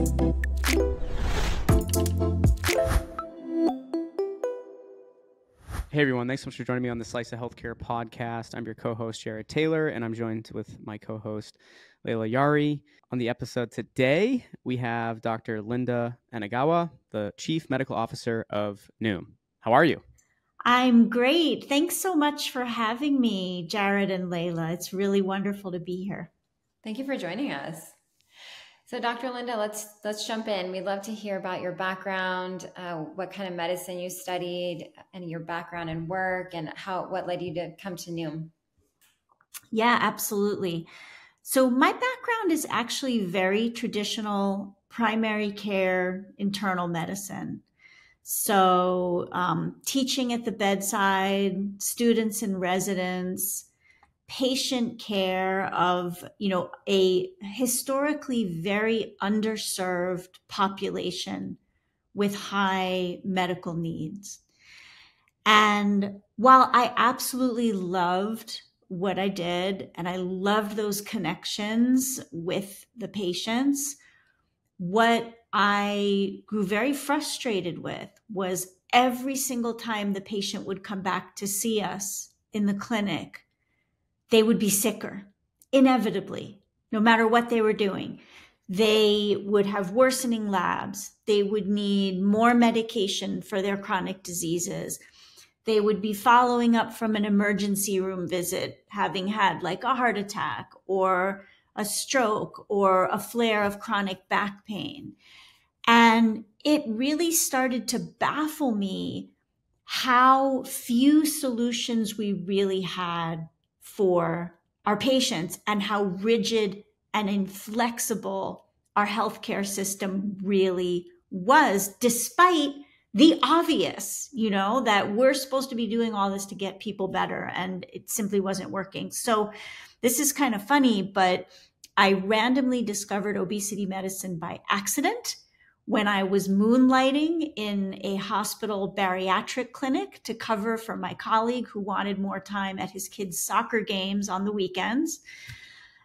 Hey everyone, thanks so much for joining me on the Slice of Healthcare podcast. I'm your co-host, Jared Taylor, and I'm joined with my co-host, Layla Yari. On the episode today, we have Dr. Linda Anagawa, the Chief Medical Officer of Noom. How are you? I'm great. Thanks so much for having me, Jared and Layla. It's really wonderful to be here. Thank you for joining us. So Dr. Linda, let's jump in. We'd love to hear about your background, what kind of medicine you studied, and your background and work, and what led you to come to Noom. Yeah, absolutely. So my background is actually very traditional primary care internal medicine. So teaching at the bedside, students and residents, patient care of, a historically very underserved population with high medical needs. And while I absolutely loved what I did, and I loved those connections with the patients, what I grew very frustrated with was every single time the patient would come back to see us in the clinic, they would be sicker, inevitably, no matter what they were doing. They would have worsening labs. They would need more medication for their chronic diseases. They would be following up from an emergency room visit, having had like a heart attack or a stroke or a flare of chronic back pain. And it really started to baffle me how few solutions we really had for our patients and how rigid and inflexible our healthcare system really was, despite the obvious, that we're supposed to be doing all this to get people better, and it simply wasn't working. So this is kind of funny, but I randomly discovered obesity medicine by accident when I was moonlighting in a hospital bariatric clinic to cover for my colleague who wanted more time at his kids' soccer games on the weekends.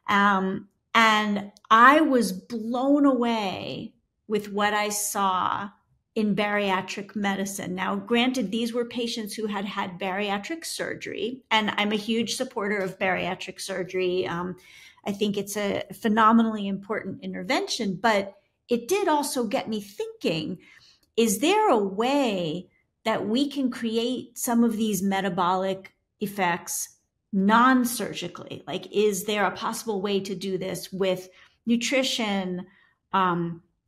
And I was blown away with what I saw in bariatric medicine. Now, granted, these were patients who had had bariatric surgery, and I'm a huge supporter of bariatric surgery. I think it's a phenomenally important intervention, but it did also get me thinking, is there a way that we can create some of these metabolic effects non-surgically? Like, is there a possible way to do this with nutrition,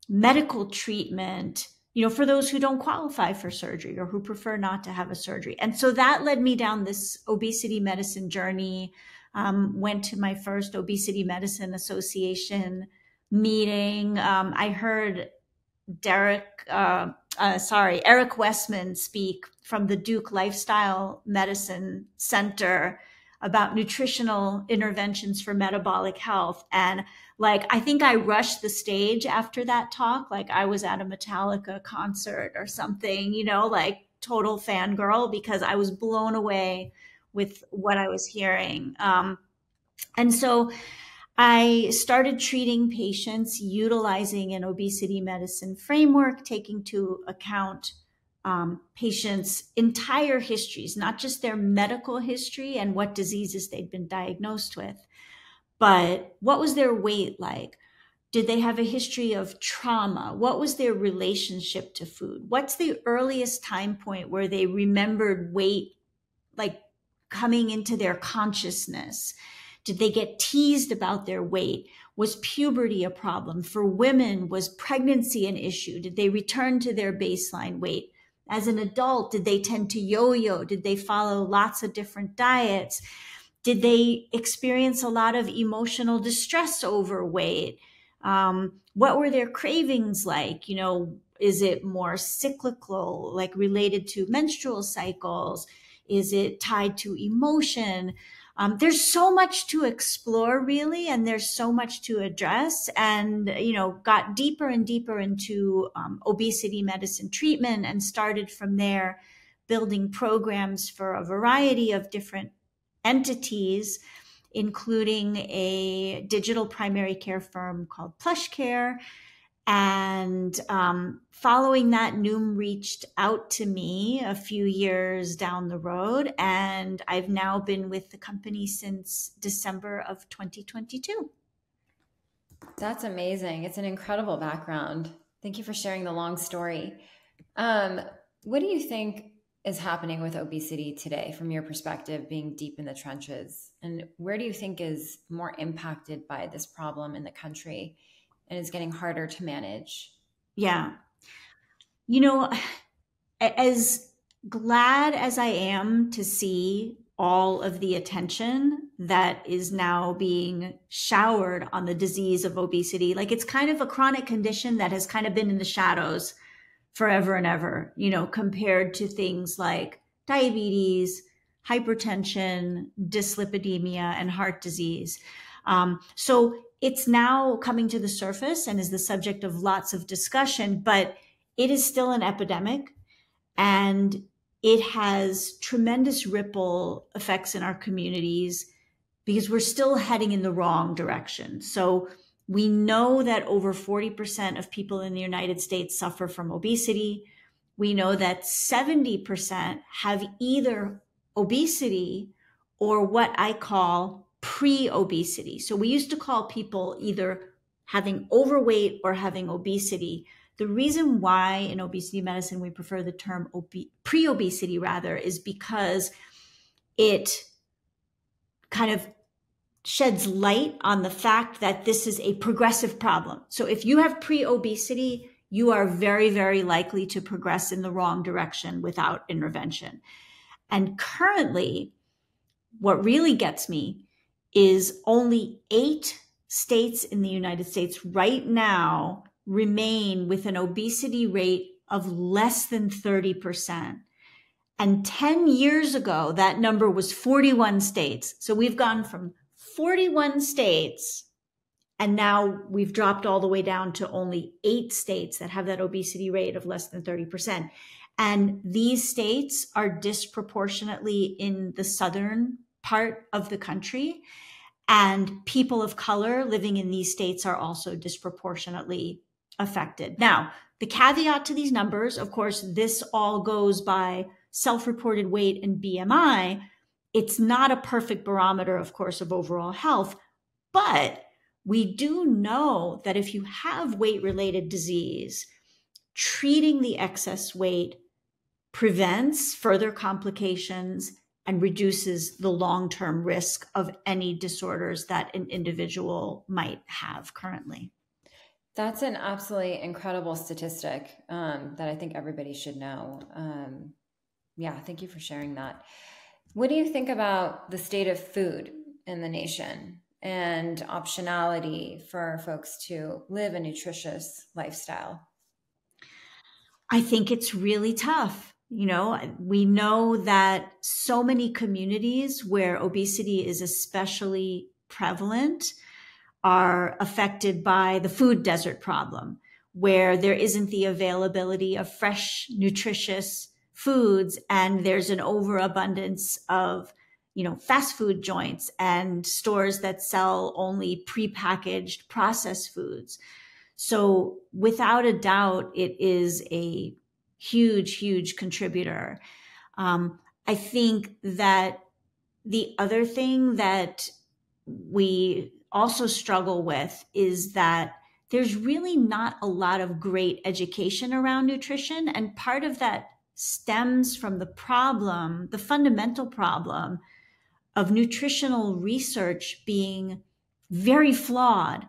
medical treatment, for those who don't qualify for surgery or who prefer not to have a surgery? And so that led me down this obesity medicine journey. Went to my first Obesity Medicine Association meeting. I heard Eric Westman speak from the Duke Lifestyle Medicine Center about nutritional interventions for metabolic health. And I think I rushed the stage after that talk. Like I was at a Metallica concert or something, total fangirl, because I was blown away with what I was hearing. And so I started treating patients utilizing an obesity medicine framework, taking into account patients' entire histories, not just their medical history and what diseases they'd been diagnosed with, but what was their weight like? Did they have a history of trauma? What was their relationship to food? What's the earliest time point where they remembered weight, coming into their consciousness? Did they get teased about their weight? Was puberty a problem? For women, was pregnancy an issue? Did they return to their baseline weight? As an adult, did they tend to yo-yo? Did they follow lots of different diets? Did they experience a lot of emotional distress over weight? What were their cravings like? Is it more cyclical, related to menstrual cycles? Is it tied to emotion? There's so much to explore, really, and there's so much to address, and, got deeper and deeper into obesity medicine treatment and started from there building programs for a variety of different entities, including a digital primary care firm called PlushCare And following that, Noom reached out to me a few years down the road, and I've now been with the company since December of 2022. That's amazing. It's an incredible background. Thank you for sharing the long story. What do you think is happening with obesity today from your perspective, being deep in the trenches? And where do you think is more impacted by this problem in the country and is getting harder to manage? Yeah. You know, as glad as I am to see all of the attention that is now being showered on the disease of obesity, like it's kind of a chronic condition that has kind of been in the shadows forever and ever, compared to things like diabetes, hypertension, dyslipidemia, and heart disease. So it's now coming to the surface and is the subject of lots of discussion, but it is still an epidemic, and it has tremendous ripple effects in our communities because we're still heading in the wrong direction. So we know that over 40% of people in the United States suffer from obesity. We know that 70% have either obesity or what I call pre-obesity. So we used to call people either having overweight or having obesity. The reason why in obesity medicine we prefer the term pre-obesity rather is because it kind of sheds light on the fact that this is a progressive problem. So if you have pre-obesity, you are very, very likely to progress in the wrong direction without intervention. And currently, what really gets me is only 8 states in the United States right now remain with an obesity rate of less than 30%. And 10 years ago, that number was 41 states. So we've gone from 41 states, and now we've dropped all the way down to only 8 states that have that obesity rate of less than 30%. And these states are disproportionately in the southern part of the country. And people of color living in these states are also disproportionately affected. Now, the caveat to these numbers, of course, this all goes by self-reported weight and BMI. It's not a perfect barometer, of course, of overall health, but we do know that if you have weight-related disease, treating the excess weight prevents further complications and reduces the long-term risk of any disorders that an individual might have currently. That's an absolutely incredible statistic that I think everybody should know. Yeah, thank you for sharing that. What do you think about the state of food in the nation and optionality for folks to live a nutritious lifestyle? I think it's really tough. We know that so many communities where obesity is especially prevalent are affected by the food desert problem, where there isn't the availability of fresh, nutritious foods, and there's an overabundance of, fast food joints and stores that sell only prepackaged processed foods. So without a doubt, it is a huge, huge contributor. I think that the other thing that we also struggle with is that there's really not a lot of great education around nutrition. And part of that stems from the fundamental problem of nutritional research being very flawed.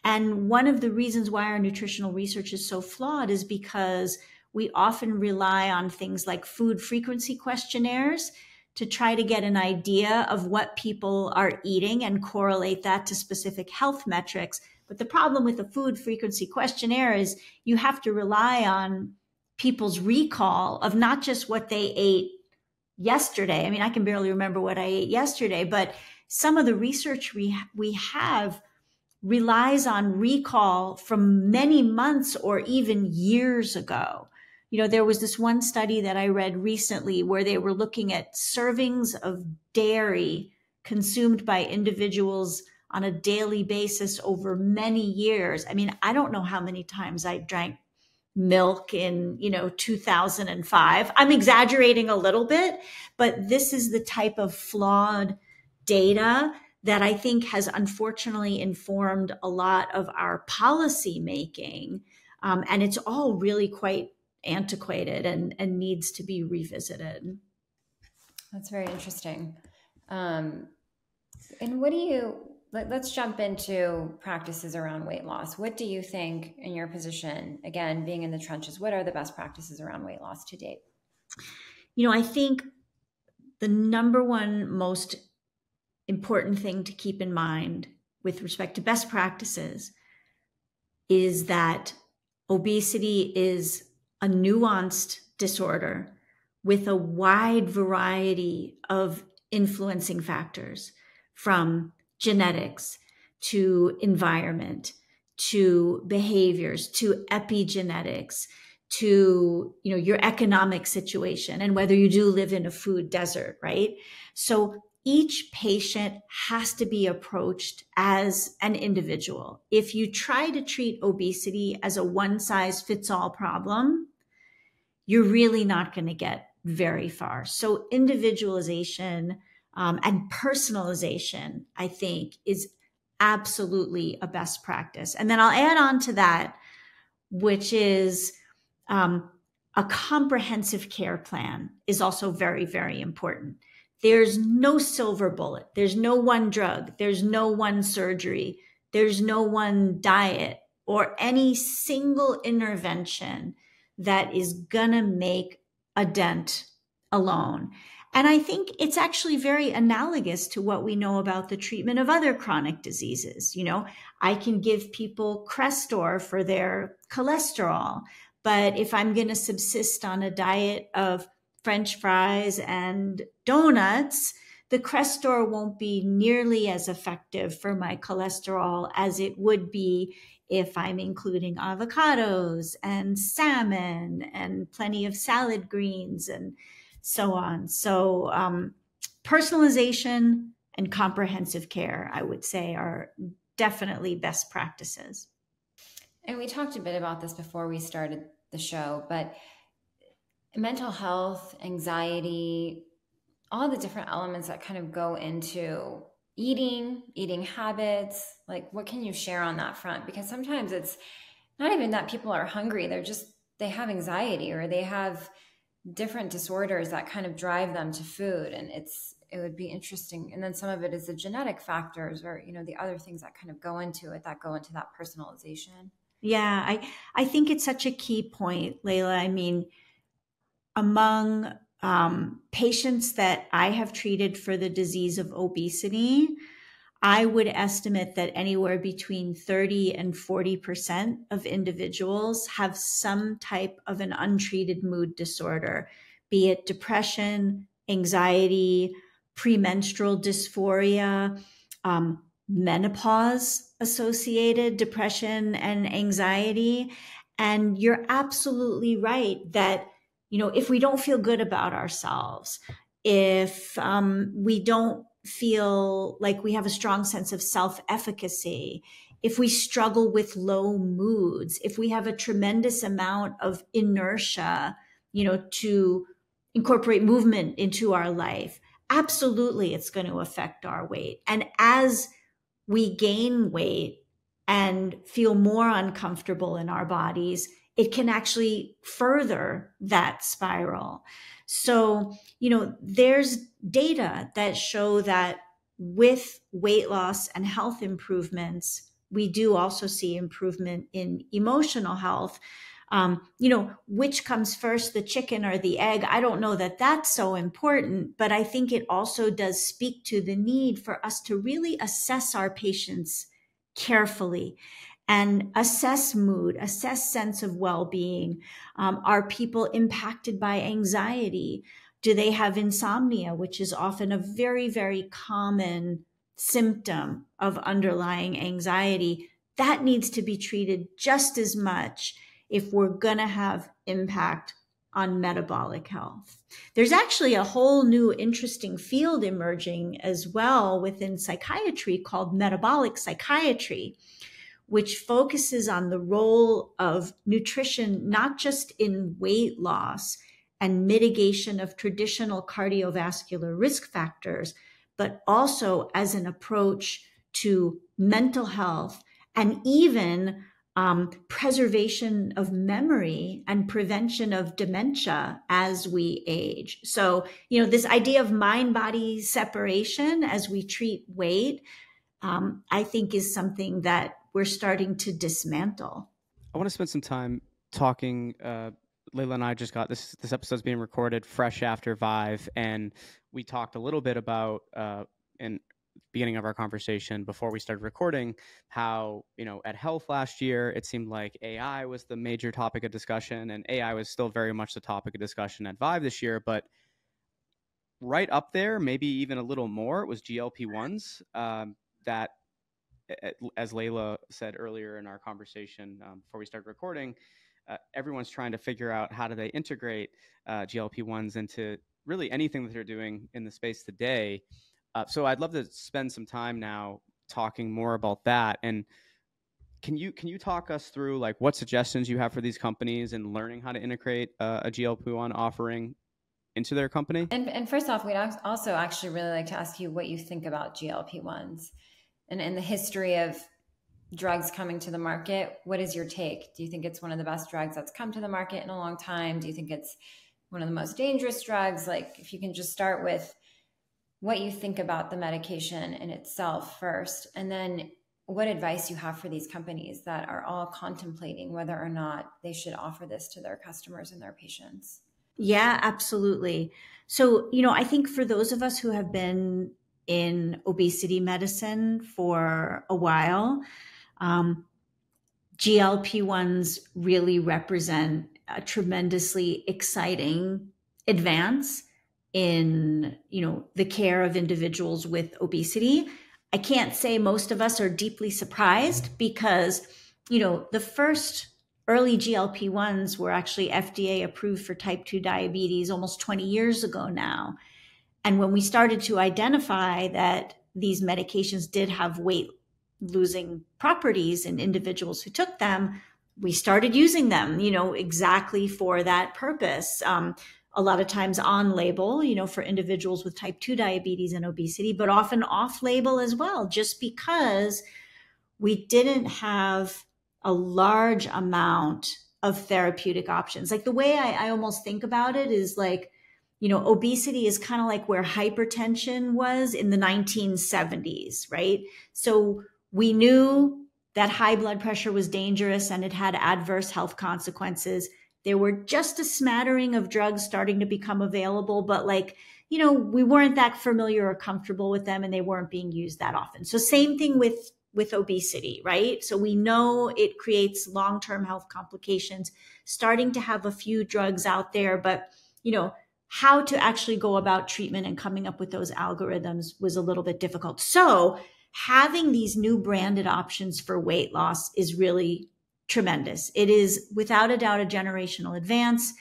And one of the reasons why our nutritional research is so flawed is because we often rely on things like food frequency questionnaires to try to get an idea of what people are eating and correlate that to specific health metrics. But the problem with the food frequency questionnaire is you have to rely on people's recall of not just what they ate yesterday. I mean, I can barely remember what I ate yesterday, but some of the research we have relies on recall from many months or even years ago. There was this one study that I read recently where they were looking at servings of dairy consumed by individuals on a daily basis over many years. I mean, I don't know how many times I drank milk in 2005. I'm exaggerating a little bit, but this is the type of flawed data that I think has unfortunately informed a lot of our policy making. And it's all really quite antiquated and needs to be revisited. That's very interesting. And let's jump into practices around weight loss. What do you think, in your position, again, being in the trenches, what are the best practices around weight loss to date? I think the number one most important thing to keep in mind with respect to best practices is that obesity is a nuanced disorder with a wide variety of influencing factors, from genetics to environment to behaviors to epigenetics to your economic situation and whether you do live in a food desert, right? So each patient has to be approached as an individual. If you try to treat obesity as a one-size-fits-all problem, you're really not going to get very far. So individualization and personalization, I think, is absolutely a best practice. And then I'll add on to that, which is a comprehensive care plan is also very, very important. There's no silver bullet. There's no one drug. There's no one surgery. There's no one diet or any single intervention that is going to make a dent alone. And I think it's actually very analogous to what we know about the treatment of other chronic diseases. I can give people Crestor for their cholesterol, but if I'm going to subsist on a diet of French fries and donuts, the Crestor won't be nearly as effective for my cholesterol as it would be if I'm including avocados and salmon and plenty of salad greens and so on. So personalization and comprehensive care, I would say, are definitely best practices. And we talked a bit about this before we started the show, but mental health, anxiety, all the different elements that kind of go into eating habits, like what can you share on that front? Because sometimes it's not even that people are hungry. They have anxiety or they have different disorders that kind of drive them to food. And it would be interesting. And then some of it is the genetic factors or, the other things that kind of go into it, that go into that personalization. Yeah, I think it's such a key point, Layla. I mean, among patients that I have treated for the disease of obesity, I would estimate that anywhere between 30 and 40% of individuals have some type of an untreated mood disorder, be it depression, anxiety, premenstrual dysphoria, menopause associated depression and anxiety. And you're absolutely right that, if we don't feel good about ourselves, if we don't feel like we have a strong sense of self-efficacy, if we struggle with low moods, if we have a tremendous amount of inertia, to incorporate movement into our life, absolutely it's going to affect our weight. And as we gain weight and feel more uncomfortable in our bodies, it can actually further that spiral. So, there's data that show that with weight loss and health improvements, we do also see improvement in emotional health. Which comes first, the chicken or the egg? I don't know that that's so important, but I think it also does speak to the need for us to really assess our patients carefully and assess mood, assess sense of well-being. Are people impacted by anxiety? Do they have insomnia, which is often a very, very common symptom of underlying anxiety? That needs to be treated just as much if we're going to have impact on metabolic health. There's actually a whole new interesting field emerging as well within psychiatry called metabolic psychiatry, which focuses on the role of nutrition, not just in weight loss and mitigation of traditional cardiovascular risk factors, but also as an approach to mental health and even preservation of memory and prevention of dementia as we age. So, this idea of mind-body separation as we treat weight, I think is something that we're starting to dismantle. I want to spend some time talking. Layla and I just got this episode's being recorded fresh after Vive, and we talked a little bit about in the beginning of our conversation before we started recording how, at Health last year, it seemed like AI was the major topic of discussion, and AI was still very much the topic of discussion at Vive this year, but right up there, maybe even a little more, it was GLP-1s that, as Layla said earlier in our conversation before we started recording, everyone's trying to figure out how do they integrate GLP-1s into really anything that they're doing in the space today. So I'd love to spend some time now talking more about that. And can you talk us through like what suggestions you have for these companies in learning how to integrate a GLP-1 offering into their company? And first off, we'd also actually really like to ask you what you think about GLP-1s and the history of drugs coming to the market. What is your take? Do you think it's one of the best drugs that's come to the market in a long time? Do you think it's one of the most dangerous drugs? Like, if you can just start with what you think about the medication in itself first, and then what advice you have for these companies that are all contemplating whether or not they should offer this to their customers and their patients. Yeah, absolutely. So, I think for those of us who have been in obesity medicine for a while, GLP-1s really represent a tremendously exciting advance in, the care of individuals with obesity. I can't say most of us are deeply surprised because, the first early GLP-1s were actually FDA approved for type 2 diabetes almost 20 years ago now. And when we started to identify that these medications did have weight losing properties in individuals who took them, we started using them, exactly for that purpose. A lot of times on label, for individuals with type 2 diabetes and obesity, but often off label as well, just because we didn't have a large amount of therapeutic options. Like the way I almost think about it is like, obesity is kind of like where hypertension was in the 1970s, right? So we knew that high blood pressure was dangerous and it had adverse health consequences. There were just a smattering of drugs starting to become available, but we weren't that familiar or comfortable with them and they weren't being used that often. So same thing with obesity, right? So we know it creates long-term health complications, starting to have a few drugs out there, but, how to actually go about treatment and coming up with those algorithms was a little bit difficult. So having these new branded options for weight loss is really tremendous. It is without a doubt a generational advance.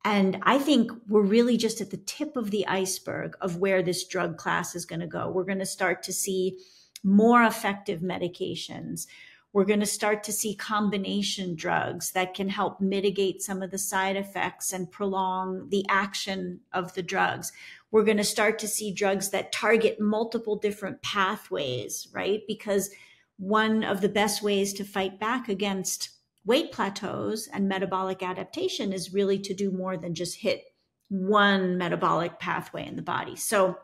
And I think we're really just at the tip of the iceberg of where this drug class is going to go. We're going to start to see more effective medications. We're going to start to see combination drugs that can help mitigate some of the side effects and prolong the action of the drugs. We're going to start to see drugs that target multiple different pathways, right? Because one of the best ways to fight back against weight plateaus and metabolic adaptation is really to do more than just hit one metabolic pathway in the body. So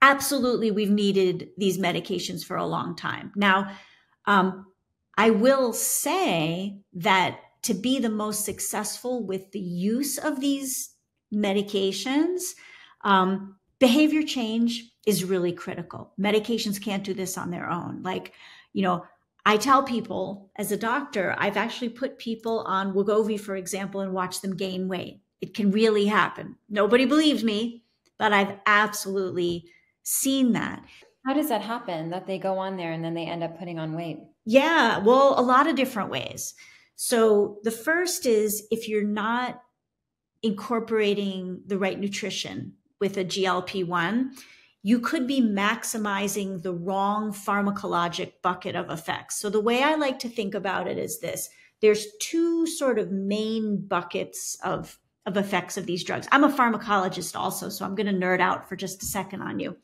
absolutely, we've needed these medications for a long time. Now, I will say that to be the most successful with the use of these medications, behavior change is really critical. Medications can't do this on their own. I tell people as a doctor, I've actually put people on Wegovy, for example, and watched them gain weight. It can really happen. Nobody believes me, but I've absolutely seen that. How does that happen, that they go on there and then they end up putting on weight? Yeah, well, a lot of different ways. So the first is if you're not incorporating the right nutrition with a GLP-1, you could be maximizing the wrong pharmacologic bucket of effects. So the way I like to think about it is this. There's two sort of main buckets of effects of these drugs. I'm a pharmacologist also, so I'm going to nerd out for just a second on you.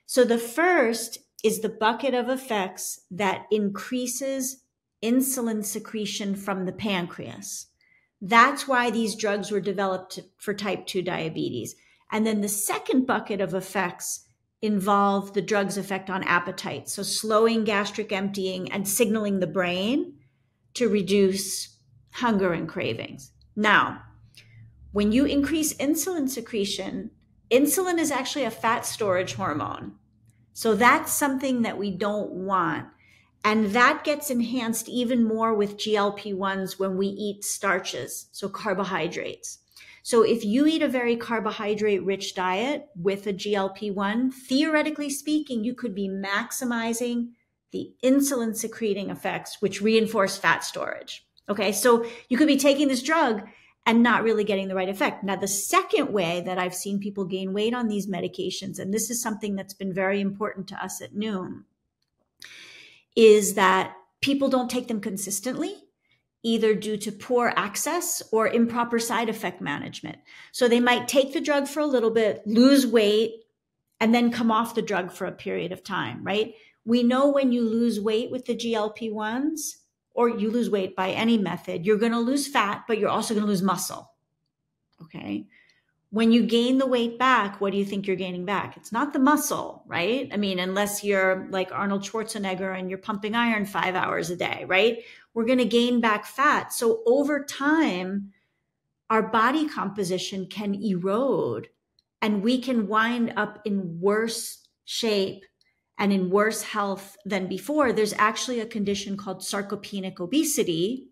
So the first is the bucket of effects that increases insulin secretion from the pancreas. That's why these drugs were developed for type 2 diabetes. And then the second bucket of effects involve the drug's effect on appetite. So slowing gastric emptying and signaling the brain to reduce hunger and cravings. Now, when you increase insulin secretion, insulin is actually a fat storage hormone. So that's something that we don't want. And that gets enhanced even more with GLP-1s when we eat starches, so carbohydrates. So if you eat a very carbohydrate-rich diet with a GLP-1, theoretically speaking, you could be maximizing the insulin-secreting effects, which reinforce fat storage. Okay, so you could be taking this drug and not really getting the right effect. Now, the second way that I've seen people gain weight on these medications, and this is something that's been very important to us at Noom, is that people don't take them consistently, either due to poor access or improper side effect management. So they might take the drug for a little bit, lose weight, and then come off the drug for a period of time, right? We know when you lose weight with the GLP-1s, or you lose weight by any method, you're going to lose fat, but you're also going to lose muscle. Okay. When you gain the weight back, what do you think you're gaining back? It's not the muscle, right? I mean, unless you're like Arnold Schwarzenegger and you're pumping iron 5 hours a day, right? We're going to gain back fat. So over time, our body composition can erode and we can wind up in worse shape and in worse health than before. There's actually a condition called sarcopenic obesity,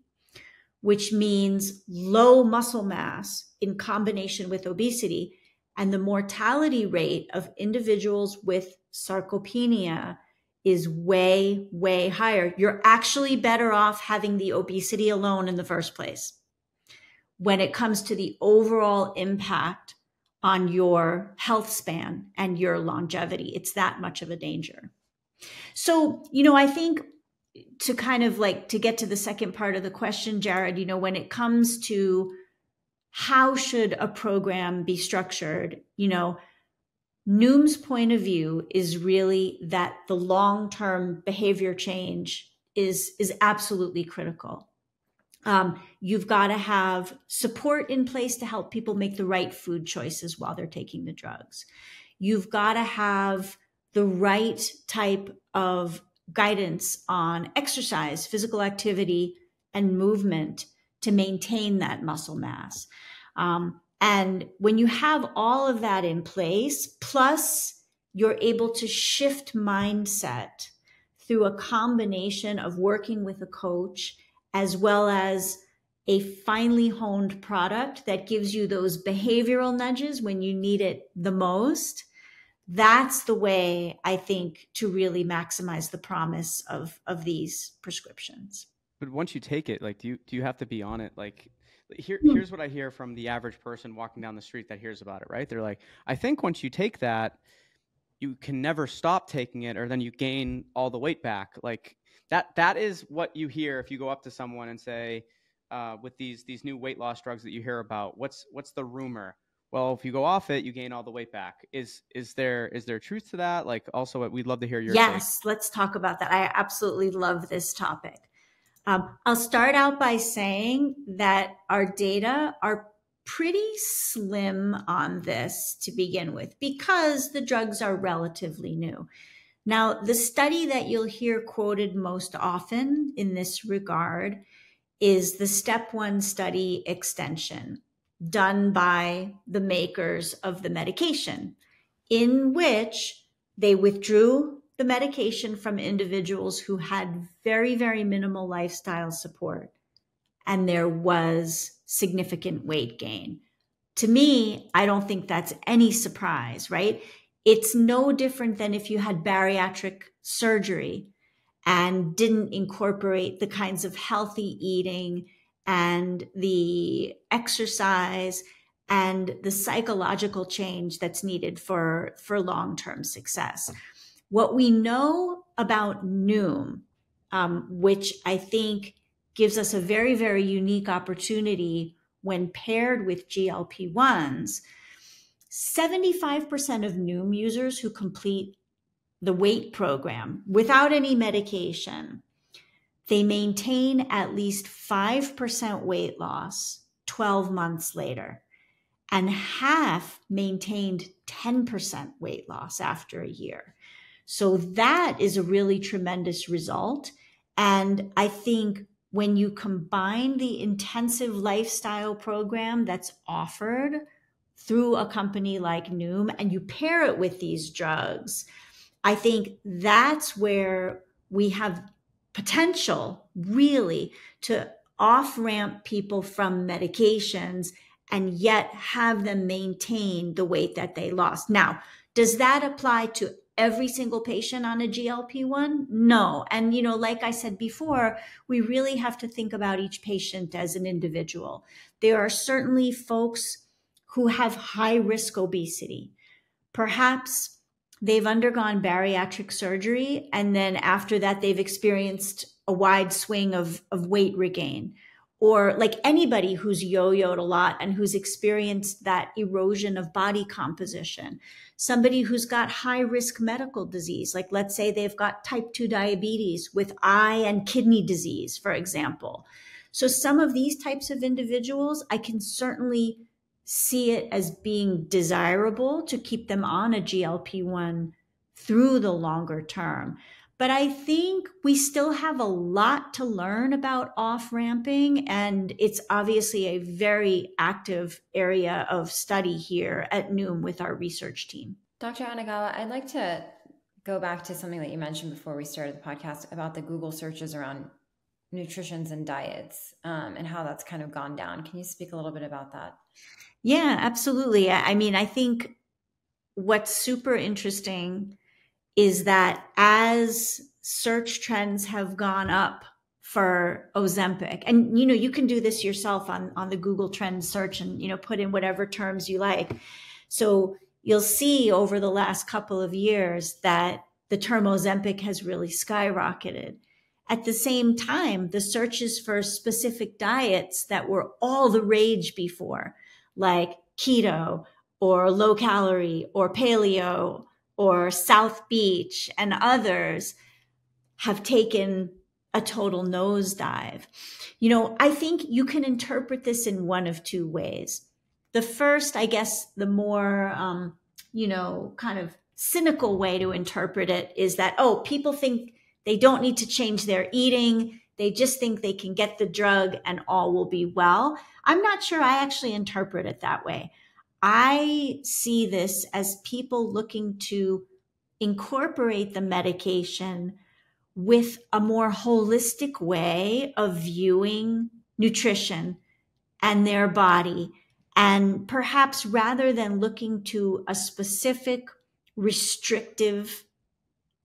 which means low muscle mass in combination with obesity. And the mortality rate of individuals with sarcopenia is way, way higher. You're actually better off having the obesity alone in the first place when it comes to the overall impact on your health span and your longevity. It's that much of a danger. So, I think to kind of like to get to the second part of the question, Jared, when it comes to how should a program be structured, Noom's point of view is really that the long-term behavior change is absolutely critical. You've got to have support in place to help people make the right food choices while they're taking the drugs. You've got to have the right type of guidance on exercise, physical activity, and movement to maintain that muscle mass. And when you have all of that in place, plus you're able to shift mindset through a combination of working with a coach as well as a finely honed product that gives you those behavioral nudges when you need it the most, that's the way I think to really maximize the promise of these prescriptions. But once you take it, like, do you have to be on it? Like, here's what I hear from the average person walking down the street that hears about it, right? They're like, I think once you take that, you can never stop taking it, or then you gain all the weight back. Like that is what you hear if you go up to someone and say, with these new weight loss drugs that you hear about, what's the rumor? Well, if you go off it, you gain all the weight back. Is there truth to that? Like, also, we'd love to hear your Yes, take. Let's talk about that. I absolutely love this topic. I'll start out by saying that our data are pretty slim on this to begin with because the drugs are relatively new. Now, the study that you'll hear quoted most often in this regard is the Step 1 study extension done by the makers of the medication, in which they withdrew the medication from individuals who had very, very minimal lifestyle support, and there was significant weight gain. To me, I don't think that's any surprise, right? It's no different than if you had bariatric surgery and didn't incorporate the kinds of healthy eating and the exercise and the psychological change that's needed for long-term success. What we know about Noom, which I think gives us a very, very unique opportunity when paired with GLP-1s, 75% of Noom users who complete the weight program without any medication, they maintain at least 5% weight loss 12 months later, and half maintained 10% weight loss after a year. So that is a really tremendous result. And I think when you combine the intensive lifestyle program that's offered through a company like Noom and you pair it with these drugs, I think that's where we have potential really to off-ramp people from medications and yet have them maintain the weight that they lost. Now, does that apply to every single patient on a GLP-1? No. And, like I said before, we really have to think about each patient as an individual. There are certainly folks who have high risk obesity. Perhaps they've undergone bariatric surgery, and then after that, they've experienced a wide swing of weight regain. Or like anybody who's yo-yoed a lot and who's experienced that erosion of body composition. Somebody who's got high risk medical disease, like let's say they've got type 2 diabetes with eye and kidney disease, for example. So some of these types of individuals, I can certainly see it as being desirable to keep them on a GLP-1 through the longer term. But I think we still have a lot to learn about off-ramping, and it's obviously a very active area of study here at Noom with our research team. Dr. Anagawa, I'd like to go back to something that you mentioned before we started the podcast about the Google searches around nutritions and diets, and how that's kind of gone down. Can you speak a little bit about that? Yeah, absolutely. I mean, I think what's super interesting is that as search trends have gone up for Ozempic, and you can do this yourself on the Google Trends search and put in whatever terms you like. So you'll see over the last couple of years that the term Ozempic has really skyrocketed. At the same time, the searches for specific diets that were all the rage before, like keto or low calorie or paleo or South Beach and others, have taken a total nosedive. I think you can interpret this in one of two ways. The first, I guess, the more, kind of cynical way to interpret it is that, people think they don't need to change their eating. They just think they can get the drug and all will be well. I'm not sure I actually interpret it that way. I see this as people looking to incorporate the medication with a more holistic way of viewing nutrition and their body. And perhaps rather than looking to a specific restrictive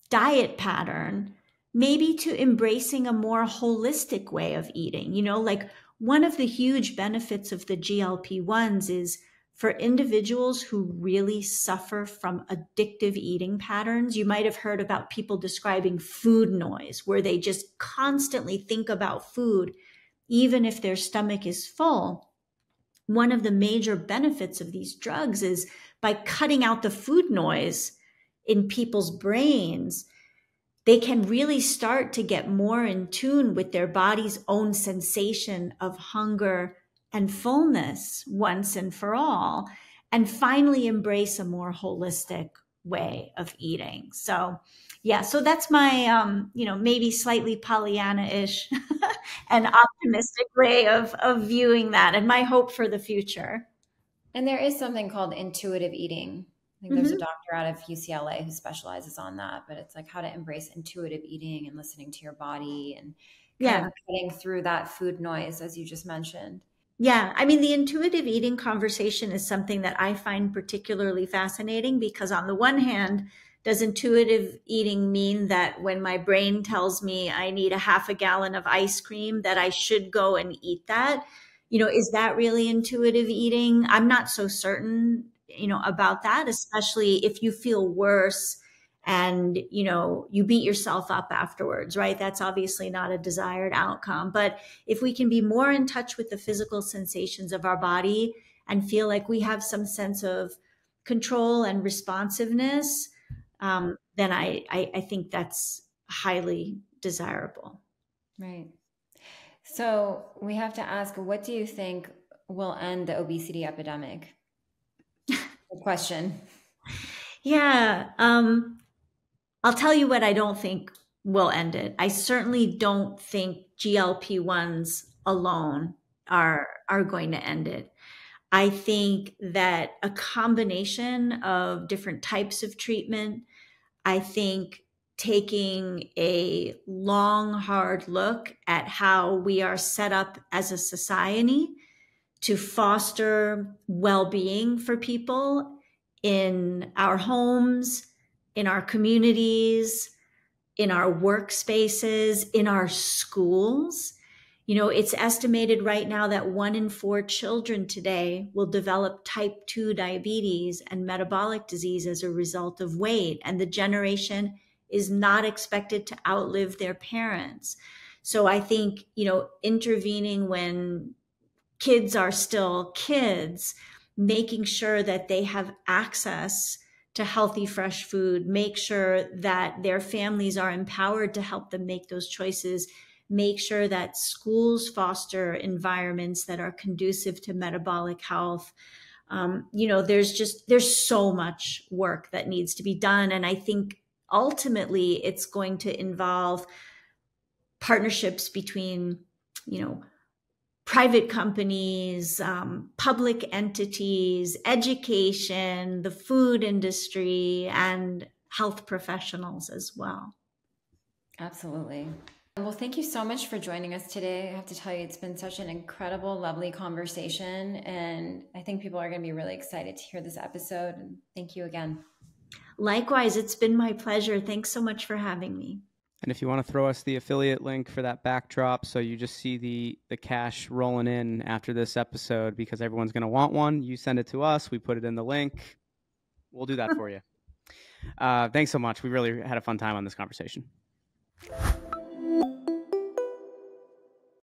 diet pattern, maybe to embracing a more holistic way of eating. Like one of the huge benefits of the GLP-1s is for individuals who really suffer from addictive eating patterns. You might have heard about people describing food noise, where they just constantly think about food, even if their stomach is full. One of the major benefits of these drugs is by cutting out the food noise in people's brains, they can really start to get more in tune with their body's own sensation of hunger and fullness once and for all, and finally embrace a more holistic way of eating. So that's my, maybe slightly Pollyanna-ish and optimistic way of viewing that, and my hope for the future. And there is something called intuitive eating. I think there's a doctor out of UCLA who specializes on that, but it's like how to embrace intuitive eating and listening to your body and kind of cutting through that food noise, as you just mentioned. Yeah, I mean, the intuitive eating conversation is something that I find particularly fascinating because on the one hand, does intuitive eating mean that when my brain tells me I need a half a gallon of ice cream, that I should go and eat that? Is that really intuitive eating? I'm not so certain, about that, especially if you feel worse and, you beat yourself up afterwards, right? That's obviously not a desired outcome. But if we can be more in touch with the physical sensations of our body and feel like we have some sense of control and responsiveness, then I think that's highly desirable. Right. So we have to ask, what do you think will end the obesity epidemic? Good question. Yeah. I'll tell you what I don't think will end it. I certainly don't think GLP-1s alone are going to end it. I think that a combination of different types of treatment, I think taking a long, hard look at how we are set up as a society to foster well-being for people in our homes, in our communities, in our workspaces, in our schools. It's estimated right now that 1 in 4 children today will develop type 2 diabetes and metabolic disease as a result of weight. And the generation is not expected to outlive their parents. So I think, intervening when kids are still kids, making sure that they have access to healthy, fresh food, make sure that their families are empowered to help them make those choices, make sure that schools foster environments that are conducive to metabolic health. There's so much work that needs to be done. And I think ultimately it's going to involve partnerships between, private companies, public entities, education, the food industry, and health professionals as well. Absolutely. Well, thank you so much for joining us today. I have to tell you, it's been such an incredible, lovely conversation. And I think people are going to be really excited to hear this episode. And thank you again. Likewise, it's been my pleasure. Thanks so much for having me. And if you want to throw us the affiliate link for that backdrop so you just see the cash rolling in after this episode because everyone's going to want one, you send it to us. We put it in the link. We'll do that for you. Thanks so much. We really had a fun time on this conversation.